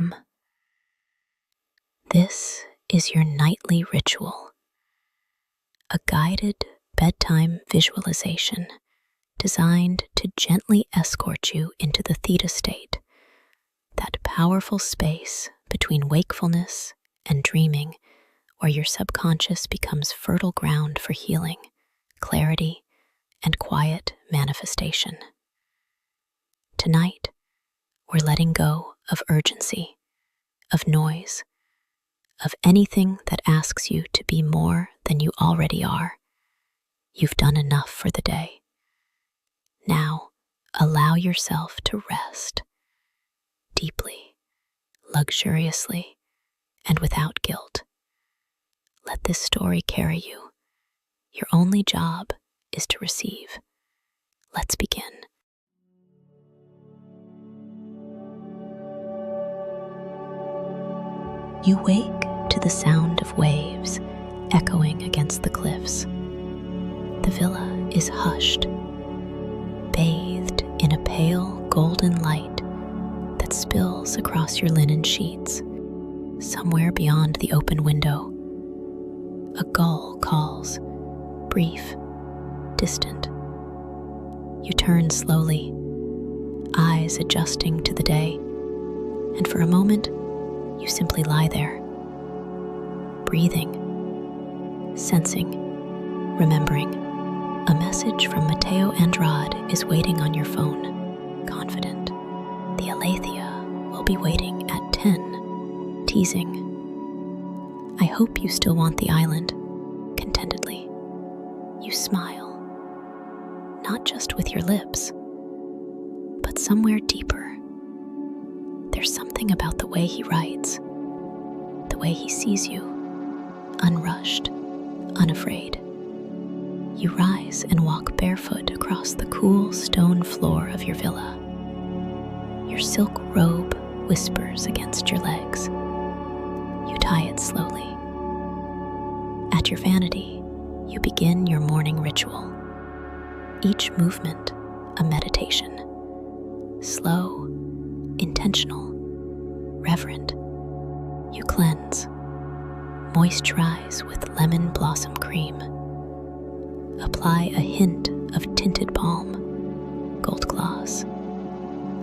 welcome. This is your nightly ritual, a guided bedtime visualization designed to gently escort you into the theta-state, that powerful space between wakefulness and dreaming where your subconscious becomes fertile ground for healing, clarity, and quiet manifestation. Tonight, we're letting go of urgency, of noise, of anything that asks you to be more than you already are. You've done enough for the day. Now, allow yourself to rest deeply, luxuriously, and without guilt. Let this story carry you. Your only job is to receive. Let's begin. You wake to the sound of waves echoing against the cliffs. The villa is hushed, bathed in a pale golden light that spills across your linen sheets. Somewhere beyond the open window, a gull calls, brief, distant. You turn slowly, eyes adjusting to the day, and for a moment, you simply lie there, breathing, sensing, remembering. A message from Matteo Andrade is waiting on your phone, confident. The Aletheia will be waiting at 10, teasing. I hope you still want the island, contentedly. You smile, not just with your lips, but somewhere deeper. There's something about the way he writes, the way he sees you, unrushed, unafraid. You rise and walk barefoot across the cool stone floor of your villa. Your silk robe whispers against your legs. You tie it slowly. At your vanity, you begin your morning ritual. Each movement a meditation. Slow, intentional, reverent. You cleanse, moisturize with lemon blossom cream. Apply a hint of tinted balm, gold gloss,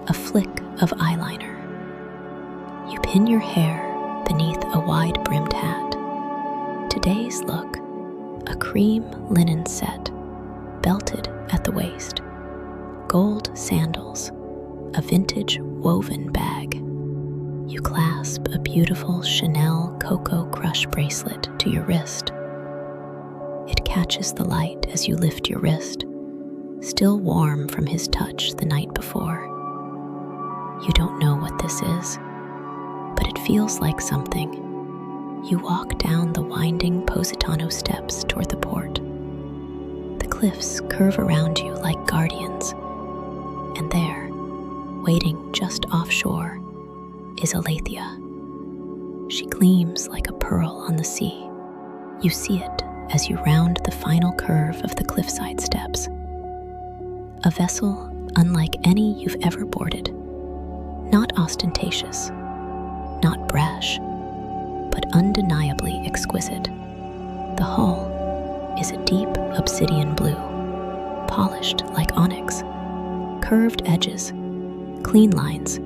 a flick of eyeliner. You pin your hair beneath a wide-brimmed hat. Today's look, a cream linen set, belted at the waist, gold sandals, a vintage woven bag. You clasp a beautiful Chanel Cocoa Crush bracelet to your wrist. It catches the light as you lift your wrist, still warm from his touch the night before. You don't know what this is, but it feels like something. You walk down the winding Positano steps toward the port. The cliffs curve around you like guardians, and there, waiting just offshore, is Aletheia. She gleams like a pearl on the sea. You see it as you round the final curve of the cliffside steps. A vessel unlike any you've ever boarded. Not ostentatious, not brash, but undeniably exquisite. The hull is a deep obsidian blue, polished like onyx, curved edges, clean lines,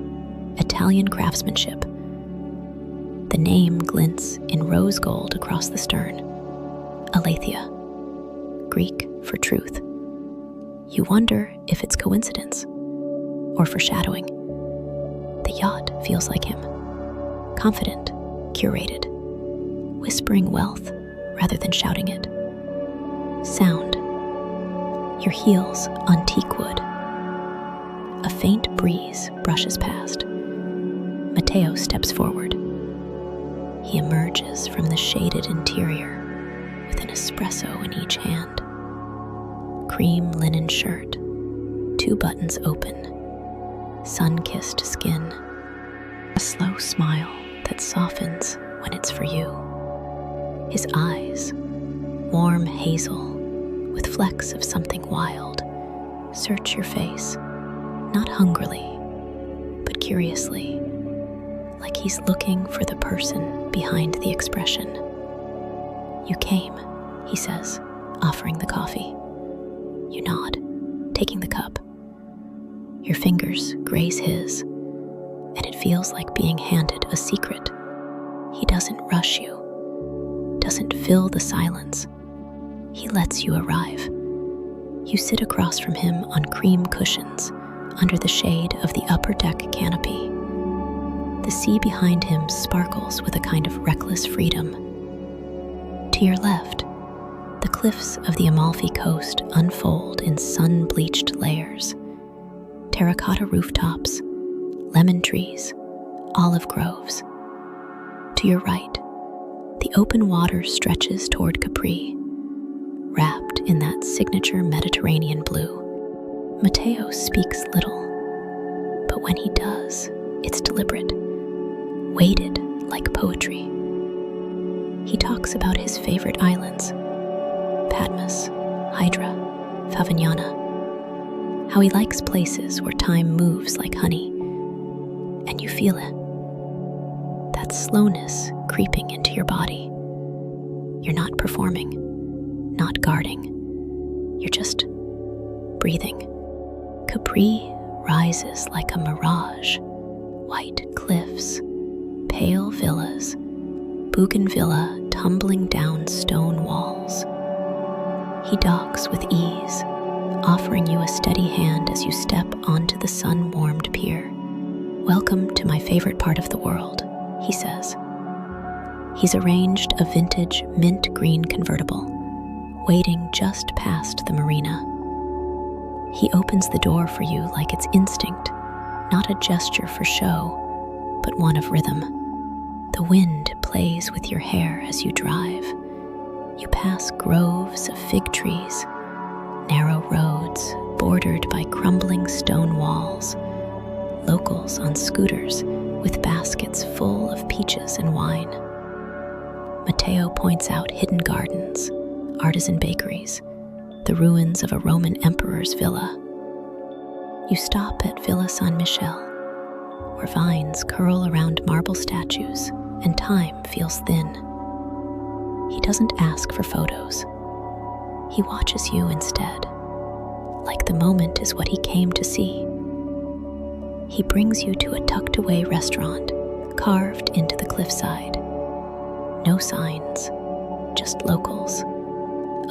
Italian craftsmanship. The name glints in rose gold across the stern. Aletheia, Greek for truth. You wonder if it's coincidence or foreshadowing. The yacht feels like him, confident, curated, whispering wealth rather than shouting it. Sound, your heels on teak wood. A faint breeze brushes past. Matteo steps forward. He emerges from the shaded interior with an espresso in each hand. Cream linen shirt, 2 buttons open, sun-kissed skin. A slow smile that softens when it's for you. His eyes, warm hazel, with flecks of something wild, search your face, not hungrily, but curiously, like he's looking for the person behind the expression. "You came," he says, offering the coffee. You nod, taking the cup. Your fingers graze his, and it feels like being handed a secret. He doesn't rush you, doesn't fill the silence. He lets you arrive. You sit across from him on cream cushions under the shade of the upper deck canopy. The sea behind him sparkles with a kind of reckless freedom. To your left, the cliffs of the Amalfi coast unfold in sun-bleached layers. Terracotta rooftops, lemon trees, olive groves. To your right, the open water stretches toward Capri, wrapped in that signature Mediterranean blue. Matteo speaks little, but when he does, it's deliberate, weighted like poetry. He talks about his favorite islands, Patmos, Hydra, Favignana, how he likes places where time moves like honey, and you feel it. That slowness creeping into your body. You're not performing, not guarding. You're just breathing. Capri rises like a mirage. White cliffs, pale villas, bougainvillea tumbling down stone walls. He docks with ease, offering you a steady hand as you step onto the sun-warmed pier. "Welcome to my favorite part of the world," he says. He's arranged a vintage mint green convertible, waiting just past the marina. He opens the door for you like it's instinct, not a gesture for show, but one of rhythm. The wind plays with your hair as you drive. You pass groves of fig trees, narrow roads bordered by crumbling stone walls, locals on scooters with baskets full of peaches and wine. Matteo points out hidden gardens, artisan bakeries, the ruins of a Roman emperor's villa. You stop at Villa San Michel, where vines curl around marble statues and time feels thin. He doesn't ask for photos. He watches you instead, like the moment is what he came to see. He brings you to a tucked-away restaurant carved into the cliffside. No signs, just locals.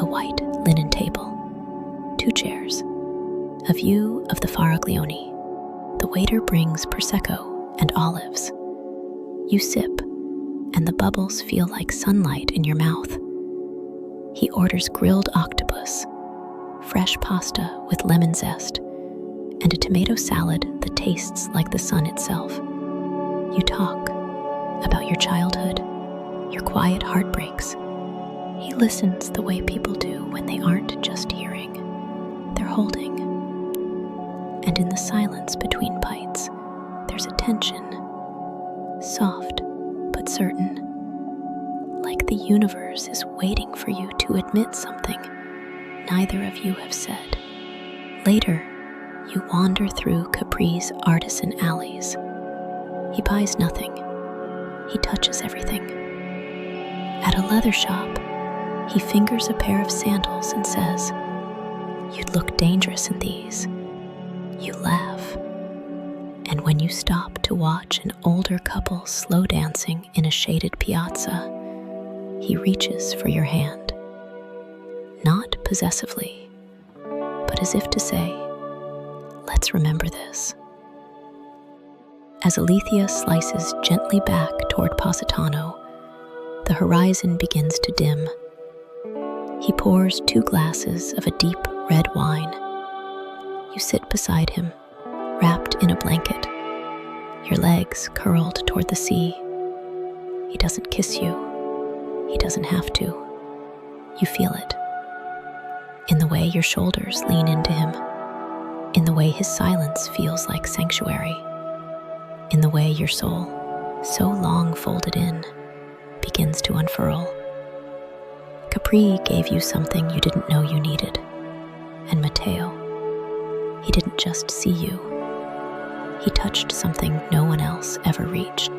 A white linen table, 2 chairs, a view of the Faraglioni. The waiter brings prosecco and olives. You sip, and the bubbles feel like sunlight in your mouth. He orders grilled octopus, fresh pasta with lemon zest, and a tomato salad that tastes like the sun itself. You talk about your childhood, your quiet heartbreaks. He listens the way people do when they aren't just hearing, they're holding. And in the silence between bites, there's a tension, soft but certain, like the universe is waiting for you to admit something neither of you have said. Later, you wander through Capri's artisan alleys. He buys nothing. He touches everything. At a leather shop, he fingers a pair of sandals and says, "You'd look dangerous in these." You laugh. And when you stop to watch an older couple slow dancing in a shaded piazza, he reaches for your hand. Not possessively, but as if to say, "Let's remember this." As Aletheia slices gently back toward Positano, the horizon begins to dim. He pours 2 glasses of a deep red wine. You sit beside him, wrapped in a blanket, your legs curled toward the sea. He doesn't kiss you. He doesn't have to. You feel it. In the way your shoulders lean into him. In the way his silence feels like sanctuary. In the way your soul, so long folded in, begins to unfurl. Capri gave you something you didn't know you needed. And Matteo, he didn't just see you. He touched something no one else ever reached.